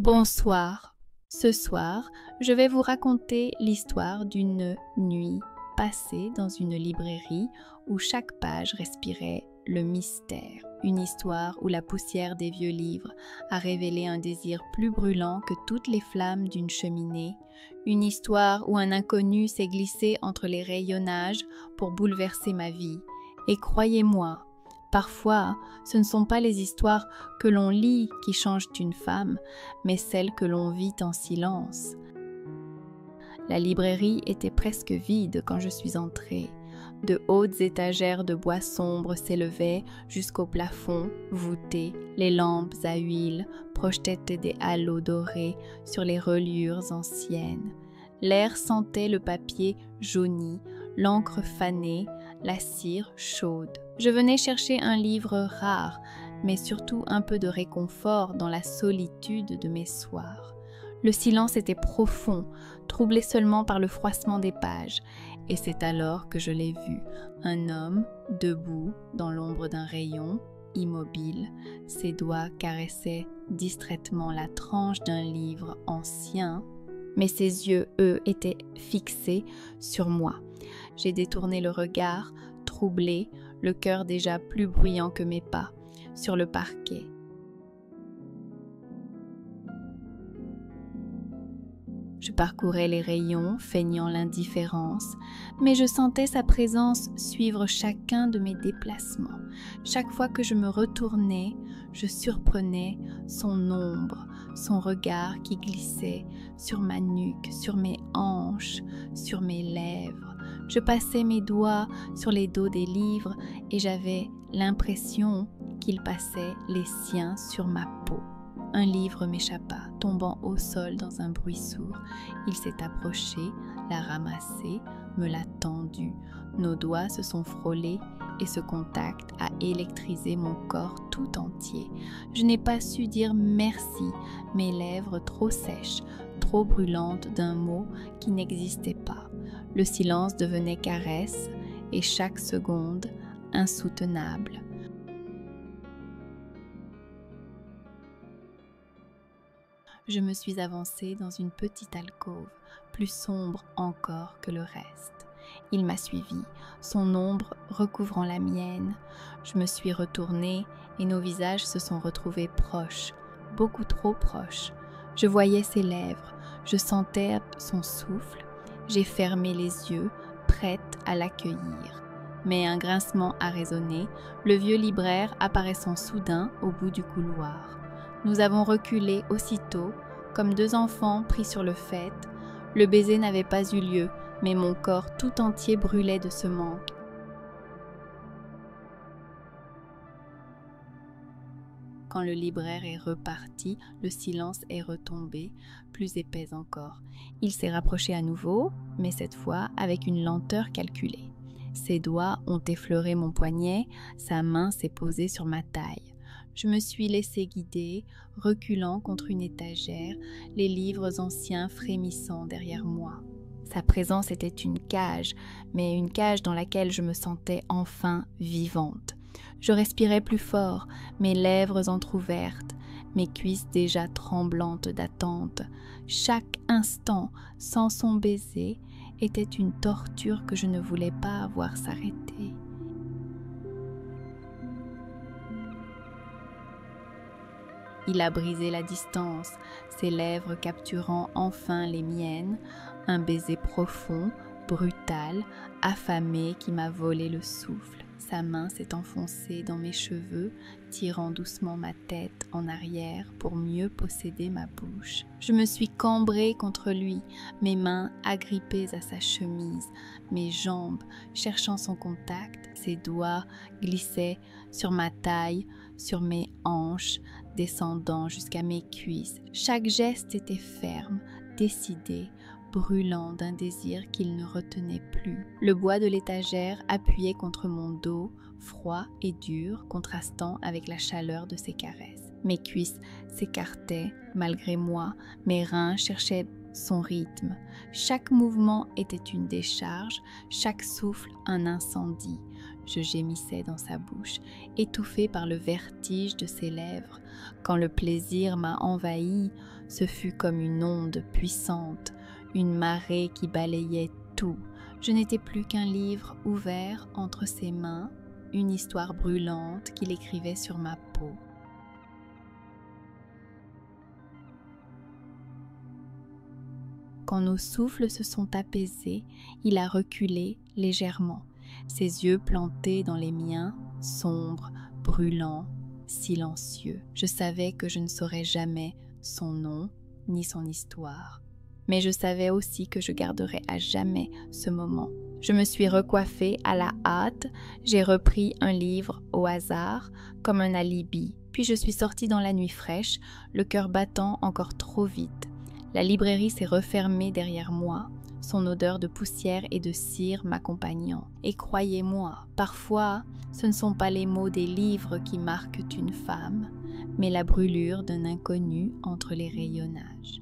Bonsoir. Ce soir, je vais vous raconter l'histoire d'une nuit passée dans une librairie où chaque page respirait le mystère. Une histoire où la poussière des vieux livres a révélé un désir plus brûlant que toutes les flammes d'une cheminée. Une histoire où un inconnu s'est glissé entre les rayonnages pour bouleverser ma vie. Et croyez-moi, parfois, ce ne sont pas les histoires que l'on lit qui changent une femme, mais celles que l'on vit en silence. La librairie était presque vide quand je suis entrée. De hautes étagères de bois sombre s'élevaient jusqu'au plafond voûté. Les lampes à huile projetaient des halos dorés sur les reliures anciennes. L'air sentait le papier jauni, l'encre fanée, la cire chaude. Je venais chercher un livre rare, mais surtout un peu de réconfort dans la solitude de mes soirs. Le silence était profond, troublé seulement par le froissement des pages, et c'est alors que je l'ai vu, un homme debout dans l'ombre d'un rayon, immobile, ses doigts caressaient distraitement la tranche d'un livre ancien, mais ses yeux, eux, étaient fixés sur moi. J'ai détourné le regard, troublé, le cœur déjà plus bruyant que mes pas, sur le parquet. Je parcourais les rayons, feignant l'indifférence, mais je sentais sa présence suivre chacun de mes déplacements. Chaque fois que je me retournais, je surprenais son ombre, son regard qui glissait sur ma nuque, sur mes hanches, sur mes lèvres. Je passais mes doigts sur les dos des livres et j'avais l'impression qu'il passait les siens sur ma peau. Un livre m'échappa, tombant au sol dans un bruit sourd. Il s'est approché, l'a ramassé, me l'a tendu. Nos doigts se sont frôlés et ce contact a électrisé mon corps tout entier. Je n'ai pas su dire merci, mes lèvres trop sèches, trop brûlantes d'un mot qui n'existait pas. Le silence devenait caresse et chaque seconde insoutenable. Je me suis avancée dans une petite alcôve, plus sombre encore que le reste. Il m'a suivie, son ombre recouvrant la mienne. Je me suis retournée et nos visages se sont retrouvés proches, beaucoup trop proches. Je voyais ses lèvres, je sentais son souffle. J'ai fermé les yeux, prête à l'accueillir. Mais un grincement a résonné, le vieux libraire apparaissant soudain au bout du couloir. Nous avons reculé aussitôt, comme deux enfants pris sur le fait. Le baiser n'avait pas eu lieu, mais mon corps tout entier brûlait de ce manque. Quand le libraire est reparti, le silence est retombé, plus épais encore. Il s'est rapproché à nouveau, mais cette fois avec une lenteur calculée. Ses doigts ont effleuré mon poignet, sa main s'est posée sur ma taille. Je me suis laissé guider, reculant contre une étagère, les livres anciens frémissant derrière moi. Sa présence était une cage, mais une cage dans laquelle je me sentais enfin vivante. Je respirais plus fort, mes lèvres entr'ouvertes, mes cuisses déjà tremblantes d'attente. Chaque instant, sans son baiser, était une torture que je ne voulais pas voir s'arrêter. Il a brisé la distance, ses lèvres capturant enfin les miennes, un baiser profond, brutal, affamé qui m'a volé le souffle. Sa main s'est enfoncée dans mes cheveux, tirant doucement ma tête en arrière pour mieux posséder ma bouche. Je me suis cambrée contre lui, mes mains agrippées à sa chemise, mes jambes cherchant son contact, ses doigts glissaient sur ma taille, sur mes hanches, descendant jusqu'à mes cuisses. Chaque geste était ferme, décidé, brûlant d'un désir qu'il ne retenait plus. Le bois de l'étagère appuyait contre mon dos, froid et dur, contrastant avec la chaleur de ses caresses. Mes cuisses s'écartaient malgré moi, mes reins cherchaient son rythme. Chaque mouvement était une décharge, chaque souffle un incendie. Je gémissais dans sa bouche, étouffée par le vertige de ses lèvres. Quand le plaisir m'a envahi, Ce fut comme une onde puissante, une marée qui balayait tout. Je n'étais plus qu'un livre ouvert entre ses mains, une histoire brûlante qu'il écrivait sur ma peau. Quand nos souffles se sont apaisés, il a reculé légèrement, ses yeux plantés dans les miens, sombres, brûlants, silencieux. Je savais que je ne saurais jamais son nom ni son histoire. Mais je savais aussi que je garderais à jamais ce moment. Je me suis recoiffée à la hâte, j'ai repris un livre au hasard, comme un alibi, puis je suis sortie dans la nuit fraîche, le cœur battant encore trop vite. La librairie s'est refermée derrière moi, son odeur de poussière et de cire m'accompagnant. Et croyez-moi, parfois, ce ne sont pas les mots des livres qui marquent une femme, mais la brûlure d'un inconnu entre les rayonnages.